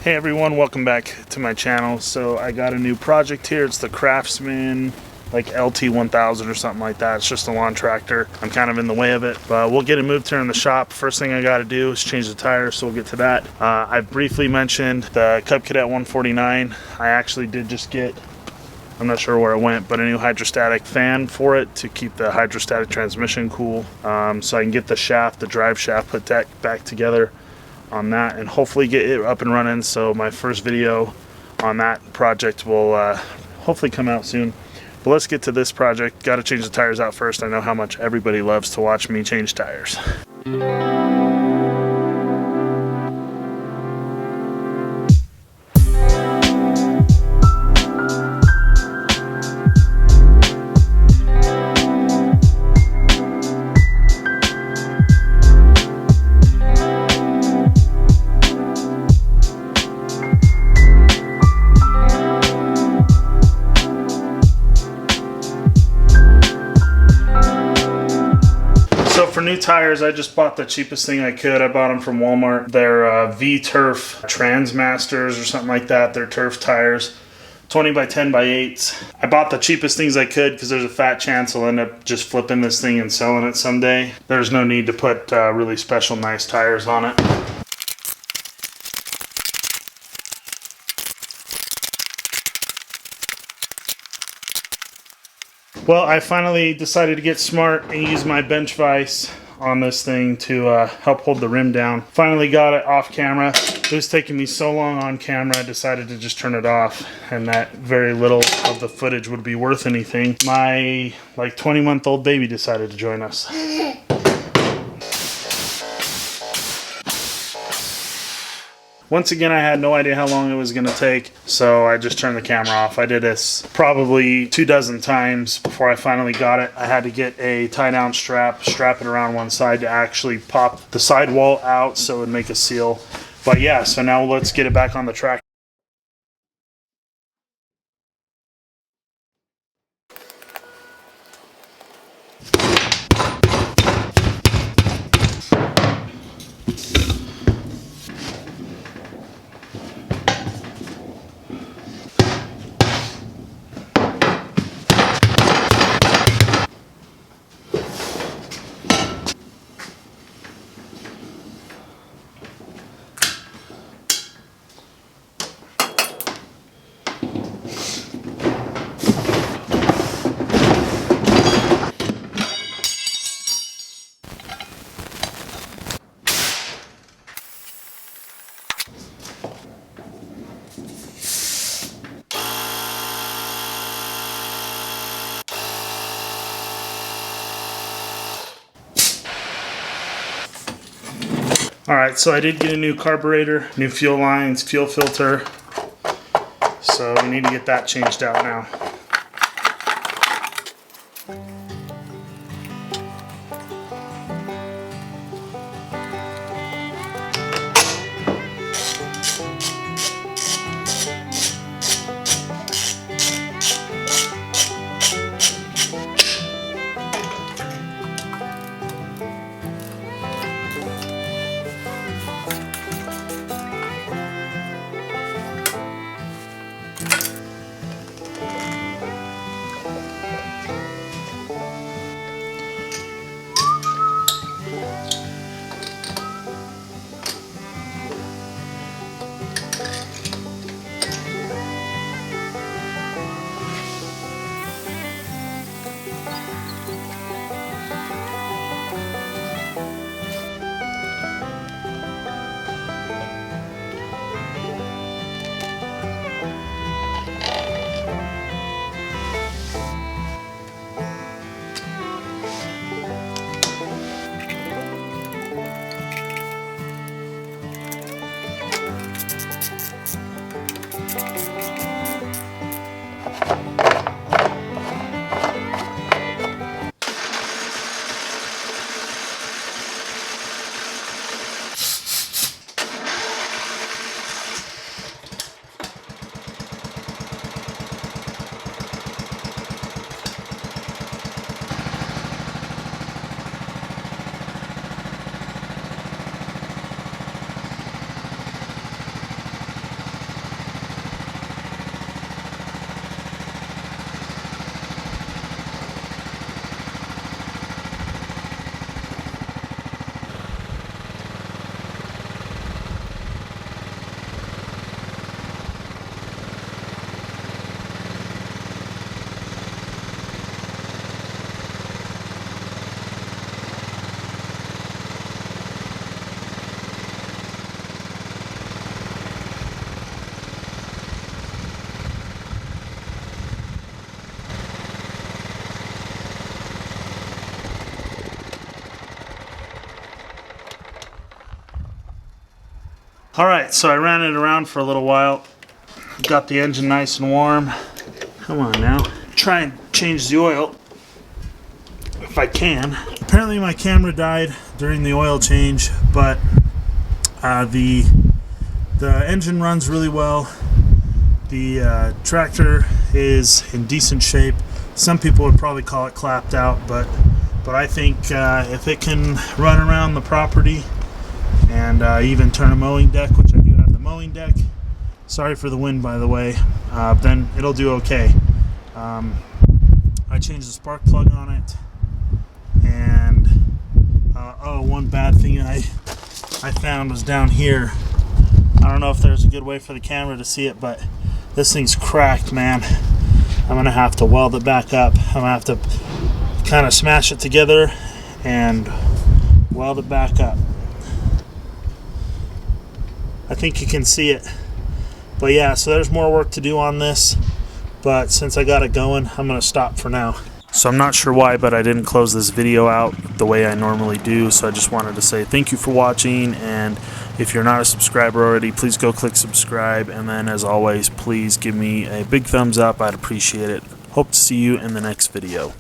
Hey everyone, welcome back to my channel. So I got a new project here. It's the Craftsman LT1000 or something like that. It's just a lawn tractor. I'm kind of in the way of it, but we'll get it moved here in the shop. First thing I got to do is change the tires, so we'll get to that. I briefly mentioned the Cub Cadet 149. I actually did just get, I'm not sure where it went, but a new hydrostatic fan for it to keep the hydrostatic transmission cool, so I can get the shaft, the drive shaft, put that back together on that and hopefully get it up and running. So my first video on that project will hopefully come out soon. But let's get to this project. Got to change the tires out first. I know how much everybody loves to watch me change tires. For new tires, I just bought the cheapest thing I could. I bought them from Walmart. They're V-Turf Transmasters or something like that. They're turf tires, 20 by 10 by 8s. I bought the cheapest things I could because there's a fat chance I'll end up just flipping this thing and selling it someday. There's no need to put really special nice tires on it. Well, I finally decided to get smart and use my bench vise on this thing to help hold the rim down. Finally got it off camera. It was taking me so long on camera, I decided to just turn it off, and that very little of the footage would be worth anything. My 20-month-old baby decided to join us. Once again, I had no idea how long it was going to take, so I just turned the camera off. I did this probably 24 times before I finally got it. I had to get a tie-down strap it around one side to actually pop the sidewall out so it would make a seal. But yeah, so now let's get it back on the track. Alright, so I did get a new carburetor, new fuel lines, fuel filter, so we need to get that changed out now. Alright, so I ran it around for a little while. Got the engine nice and warm. Come on now. Try and change the oil if I can. Apparently my camera died during the oil change, but the engine runs really well. The tractor is in decent shape. Some people would probably call it clapped out, but I think if it can run around the property and even turn a mowing deck, which I do have the mowing deck. Sorry for the wind, by the way. Then it'll do okay. I changed the spark plug on it, and one bad thing I found was down here. I don't know if there's a good way for the camera to see it, but this thing's cracked, man. I'm gonna have to weld it back up. I'm gonna have to kind of smash it together and weld it back up. I think you can see it. But yeah, so there's more work to do on this, but since I got it going, I'm gonna stop for now. So I'm not sure why, but I didn't close this video out the way I normally do, so I just wanted to say thank you for watching, and if you're not a subscriber already, please go click subscribe, and then as always, please give me a big thumbs up. I'd appreciate it. Hope to see you in the next video.